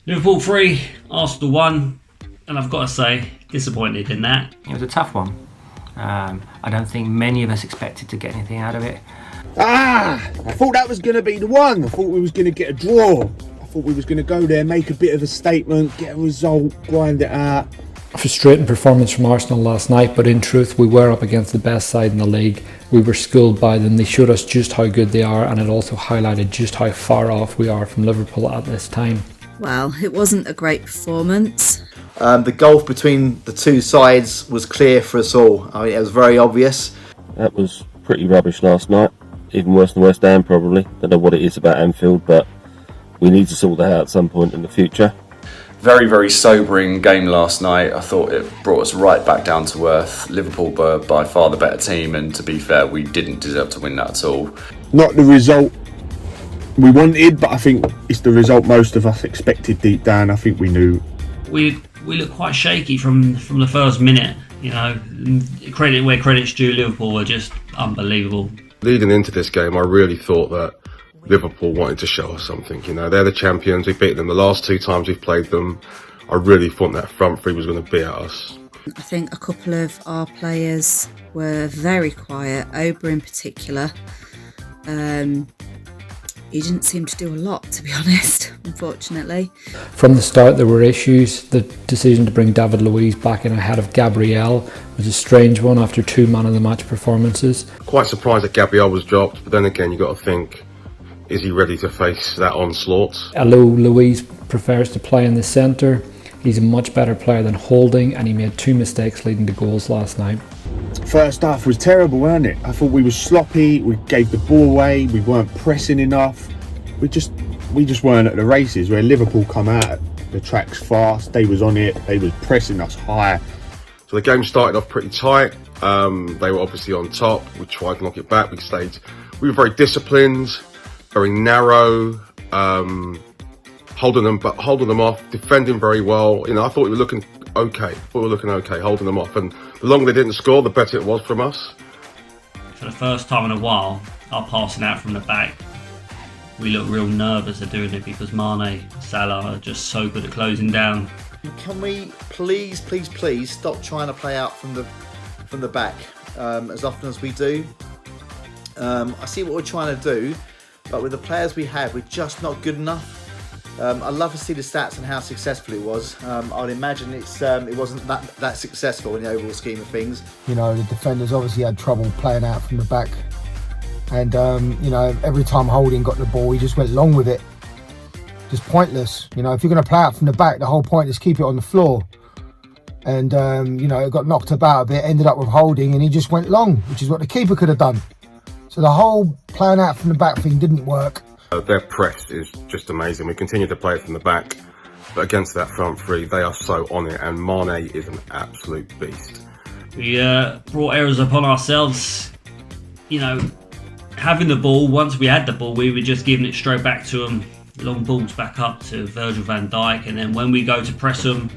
Liverpool 3, Arsenal 1, and I've got to say, disappointed in that. It was a tough one. I don't think many of us expected to get anything out of it. I thought that was going to be the one. I thought we was going to get a draw. I thought we was going to go there, make a bit of a statement, get a result, grind it out. A frustrating performance from Arsenal last night, but in truth we were up against the best side in the league. We were schooled by them. They showed us just how good they are, and it also highlighted just how far off we are from Liverpool at this time. Well, it wasn't a great performance. The gulf between the two sides was clear for us all. I mean, it was very obvious. That was pretty rubbish last night. Even worse than West Ham, probably. Don't know what it is about Anfield, but we need to sort that out at some point in the future. Very, very sobering game last night. I thought it brought us right back down to earth. Liverpool were by far the better team, and to be fair, we didn't deserve to win that at all. Not the result we wanted, but I think it's the result most of us expected deep down. I think we knew. We looked quite shaky from the first minute. You know, credit where credit's due. Liverpool were just unbelievable. Leading into this game, I really thought that Liverpool wanted to show us something. You know, they're the champions. We beat them the last 2 times we've played them. I really thought that front three was going to beat us. I think a couple of our players were very quiet, Ober in particular. He didn't seem to do a lot, to be honest, unfortunately. From the start there were issues. The decision to bring David Luiz back in ahead of Gabriel was a strange one after 2 man of the match performances. Quite surprised that Gabriel was dropped, but then again you've got to think, is he ready to face that onslaught? Although Luiz prefers to play in the centre, he's a much better player than Holding, and he made 2 mistakes leading to goals last night. First half was terrible, weren't it? I thought we were sloppy, we gave the ball away, we weren't pressing enough. We just weren't at the races. Where Liverpool come out the tracks fast, they was on it, they was pressing us high. So the game started off pretty tight. They were obviously on top. We tried to knock it back. We were very disciplined, very narrow, holding them off, defending very well. You know, I thought we were looking okay. Holding them off. And the longer they didn't score, the better it was from us. For the first time in a while, our passing out from the back, we look real nervous at doing it because Mane, Salah are just so good at closing down. Can we please stop trying to play out from the back as often as we do? I see what we're trying to do, but with the players we have, we're just not good enough. I'd love to see the stats and how successful it was. I'd imagine it wasn't that successful in the overall scheme of things. You know, the defenders obviously had trouble playing out from the back. And, you know, every time Holding got the ball, he just went long with it. Just pointless. You know, if you're going to play out from the back, the whole point is keep it on the floor. And, you know, it got knocked about a bit, ended up with Holding, and he just went long, which is what the keeper could have done. So the whole playing out from the back thing didn't work. Their press is just amazing. We continue to play it from the back, but against that front three, they are so on it, and Mane is an absolute beast. We brought errors upon ourselves. You know, having the ball, once we had the ball, we were just giving it straight back to them. Long balls back up to Virgil van Dijk, and then when we go to press him,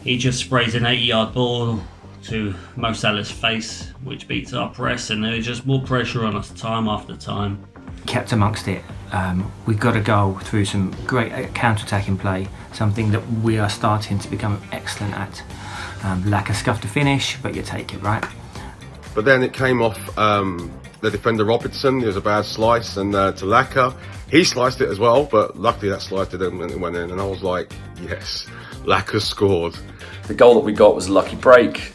he just sprays an 80-yard ball to Mo Salah's face, which beats our press, and there was just more pressure on us time after time. Kept amongst it. We've got to go through some great counter-attacking play, something that we are starting to become excellent at. Laca scuffed a finish, but you take it, right? But then it came off the defender Robertson. It was a bad slice, and to Laca, he sliced it as well, but luckily that slice didn't and it went in, and I was like, yes, Laca scored. The goal that we got was a lucky break.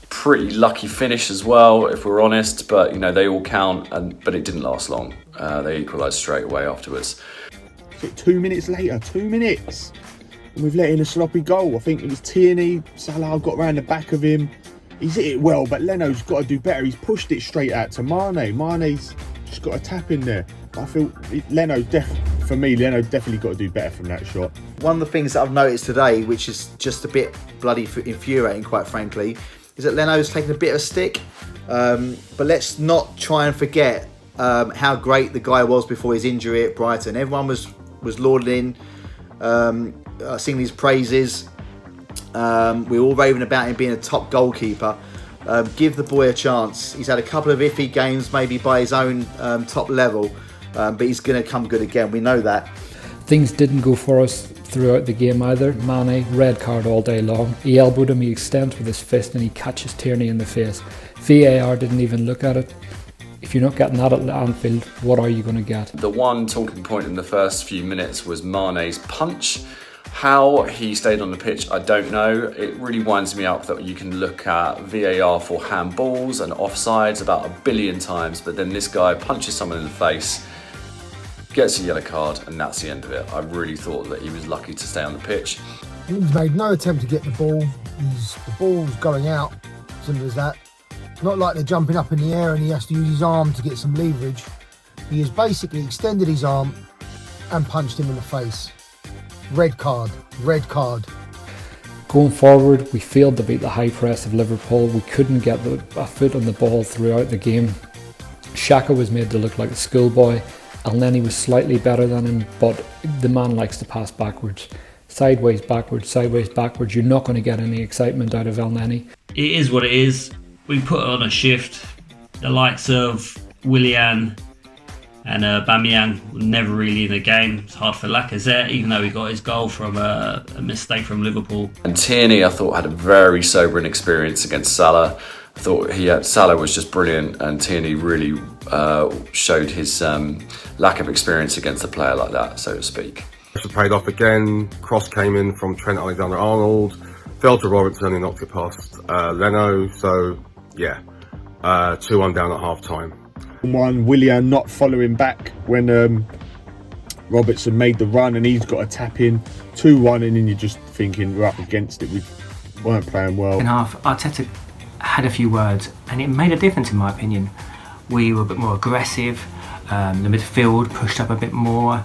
Pretty lucky finish as well, if we're honest, but you know, they all count, but it didn't last long. They equalised straight away afterwards. 2 minutes later, 2 minutes, and we've let in a sloppy goal. I think it was Tierney. Salah got round the back of him. He's hit it well, but Leno's got to do better. He's pushed it straight out to Mane. Mane's just got a tap in there. I feel Leno definitely got to do better from that shot. One of the things that I've noticed today, which is just a bit bloody infuriating, quite frankly, is that Leno's taken a bit of a stick. But let's not try and forget how great the guy was before his injury at Brighton. Everyone was lauding, singing his praises. We were all raving about him being a top goalkeeper. Give the boy a chance. He's had a couple of iffy games, maybe by his own top level, but he's going to come good again. We know that. Things didn't go for us throughout the game either. Mane, red card all day long. He elbowed him, he extends with his fist and he catches Tierney in the face. VAR didn't even look at it. If you're not getting that at Anfield, what are you going to get? The one talking point in the first few minutes was Mane's punch. How he stayed on the pitch, I don't know. It really winds me up that you can look at VAR for handballs and offsides about 1 billion times, but then this guy punches someone in the face, gets a yellow card, and that's the end of it. I really thought that he was lucky to stay on the pitch. He's made no attempt to get the ball. The ball's going out, simple as that. It's not like they're jumping up in the air and he has to use his arm to get some leverage. He has basically extended his arm and punched him in the face. Red card, red card. Going forward, we failed to beat the high press of Liverpool. We couldn't get a foot on the ball throughout the game. Xhaka was made to look like a schoolboy. Elneny was slightly better than him, but the man likes to pass backwards. Sideways, backwards, you're not going to get any excitement out of Elneny. It is what it is. We put on a shift. The likes of Willian and Aubameyang were never really in the game. It's hard for Lacazette, even though he got his goal from a mistake from Liverpool. And Tierney, I thought, had a very sobering experience against Salah. I thought Salah was just brilliant, and Tierney really showed his lack of experience against a player like that, so to speak. It paid off again. Cross came in from Trent Alexander-Arnold, fell to Robertson and knocked it past Leno. So yeah, 2-1 down at half time. One, Willian not following back when Robertson made the run and he's got a tap in. 2-1, and then you're just thinking we're up against it. We weren't playing well. In half, Arteta had a few words and it made a difference in my opinion. We were a bit more aggressive, the midfield pushed up a bit more,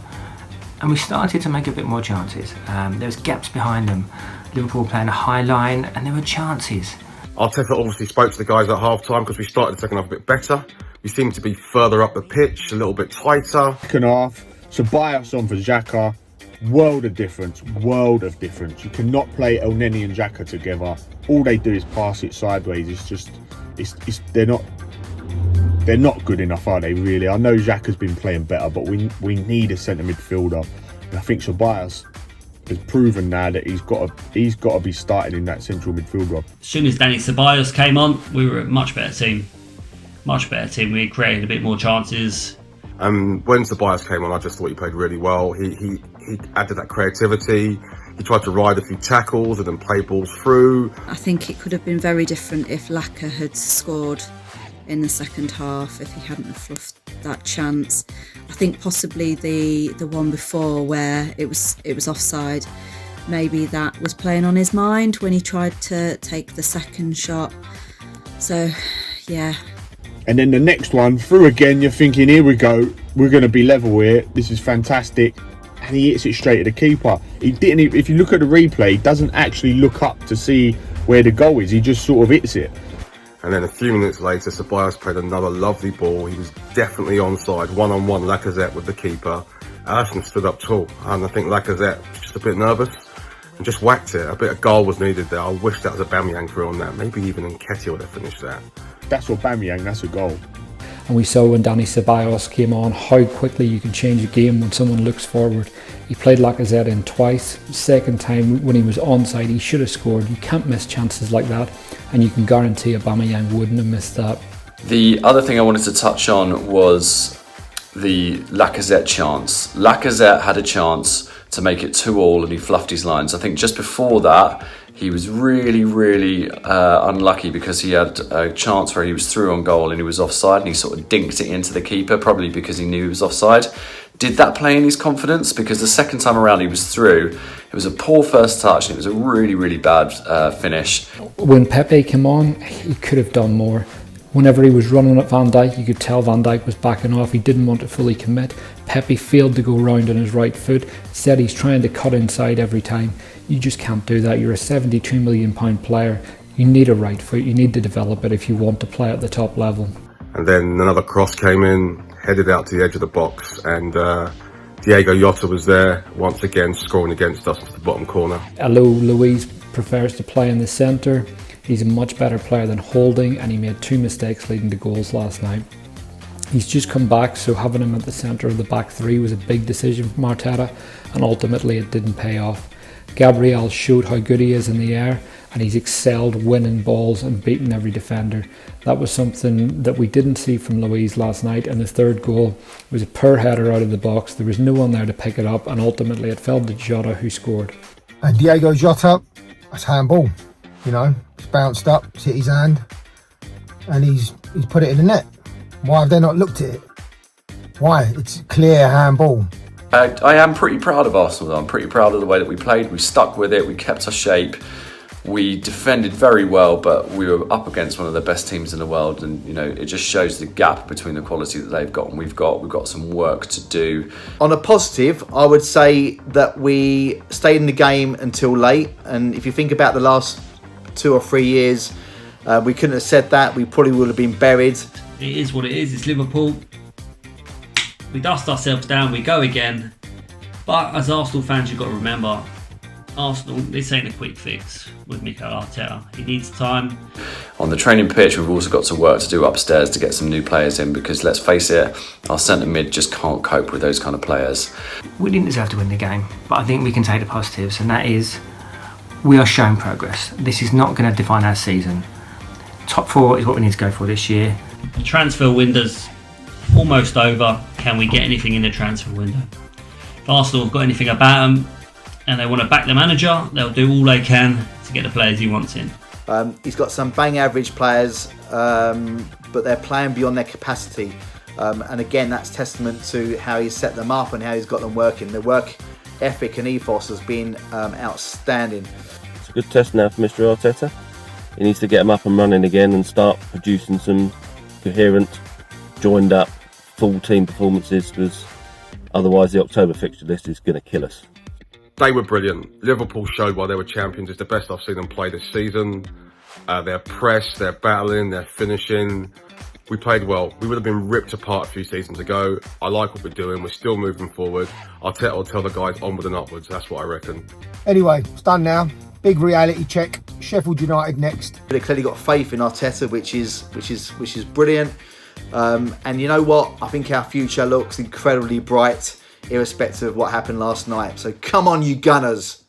and we started to make a bit more chances. There was gaps behind them. Liverpool playing a high line and there were chances. Arteta obviously spoke to the guys at half time because we started the second half a bit better. We seemed to be further up the pitch, a little bit tighter. Second half, Ceballos on for Xhaka. World of difference. You cannot play Elneny and Xhaka together. All they do is pass it sideways. They're not good enough, are they? Really? I know Xhaka's been playing better, but we need a centre midfielder. And I think Ceballos has proven now that he's got to be starting in that central midfield role. As soon as Danny Ceballos came on, we were a much better team. We created a bit more chances. When Ceballos came on, I just thought he played really well. He added that creativity. He tried to ride a few tackles and then play balls through. I think it could have been very different if Laca had scored in the second half, if he hadn't fluffed that chance. I think possibly the one before where it was offside, maybe that was playing on his mind when he tried to take the second shot. So, yeah. And then the next one, through again, you're thinking, here we go, we're going to be level here, this is fantastic. And he hits it straight at the keeper. If you look at the replay, he doesn't actually look up to see where the goal is, he just sort of hits it. And then a few minutes later, Ceballos played another lovely ball. He was definitely onside, one-on-one Lacazette with the keeper. Alisson stood up tall, and I think Lacazette was just a bit nervous and just whacked it. A bit of goal was needed there. I wish that was Aubameyang through on that. Maybe even Nketiah would have finished that. That's Aubameyang, that's a goal. And we saw when Danny Ceballos came on how quickly you can change a game when someone looks forward. He played Lacazette in twice. Second time when he was onside, he should have scored. You can't miss chances like that, and you can guarantee Aubameyang wouldn't have missed that. The other thing I wanted to touch on was the Lacazette chance. Lacazette had a chance to make it 2-2 and he fluffed his lines. I think just before that, he was really unlucky because he had a chance where he was through on goal and he was offside and he sort of dinked it into the keeper, probably because he knew he was offside. Did that play in his confidence? Because the second time around he was through, it was a poor first touch and it was a really bad finish. When Pepe came on, he could have done more. Whenever he was running at Van Dijk, you could tell Van Dijk was backing off. He didn't want to fully commit. Pepe failed to go round on his right foot. Said he's trying to cut inside every time. You just can't do that. You're a £72 million player. You need a right foot. You need to develop it if you want to play at the top level. And then another cross came in, headed out to the edge of the box, and Diego Jota was there once again, scoring against us to the bottom corner. Although Luiz prefers to play in the centre, he's a much better player than Holding, and he made 2 mistakes leading to goals last night. He's just come back, so having him at the centre of the back three was a big decision from Arteta. and ultimately it didn't pay off. Gabriel showed how good he is in the air, and he's excelled winning balls and beating every defender. That was something that we didn't see from Luis last night, and the third goal was a poor header out of the box. There was no one there to pick it up, and ultimately it fell to Jota, who scored. And Diego Jota, that's handball. You know, it's bounced up, it's hit his hand, and he's put it in the net. Why have they not looked at it? Why? It's clear handball. I am pretty proud of Arsenal though. I'm pretty proud of the way that we played. We stuck with it, we kept our shape. We defended very well, but we were up against one of the best teams in the world, and you know it just shows the gap between the quality that they've got and we've got some work to do. On a positive, I would say that we stayed in the game until late, and if you think about the last 2 or 3 years, we couldn't have said that. We probably would have been buried. It is what it is. It's Liverpool. We dust ourselves down, we go again. But as Arsenal fans, you've got to remember, Arsenal, this ain't a quick fix with Mikel Arteta. He needs time. On the training pitch, we've also got some work to do upstairs to get some new players in, because let's face it, our centre mid just can't cope with those kind of players. We didn't deserve to win the game, but I think we can take the positives, and that is we are showing progress. This is not going to define our season. Top 4 is what we need to go for this year. The transfer window's almost over. Can we get anything in the transfer window? If Arsenal have got anything about them and they want to back the manager, they'll do all they can to get the players he wants in. He's got some bang average players, but they're playing beyond their capacity. And again, that's testament to how he's set them up and how he's got them working. The work ethic and ethos has been outstanding. It's a good test now for Mr. Arteta. He needs to get them up and running again and start producing some coherent, joined up, full team performances, because otherwise the October fixture list is going to kill us. They were brilliant. Liverpool showed why they were champions. It's the best I've seen them play this season. Their press, their battling, their finishing. We played well. We would have been ripped apart a few seasons ago. I like what we're doing. We're still moving forward. I'll tell the guys onward and upwards. That's what I reckon. Anyway, it's done now. Big reality check. Sheffield United next. They've clearly got faith in Arteta, which is brilliant. And you know what? I think our future looks incredibly bright, irrespective of what happened last night. So come on, you Gunners.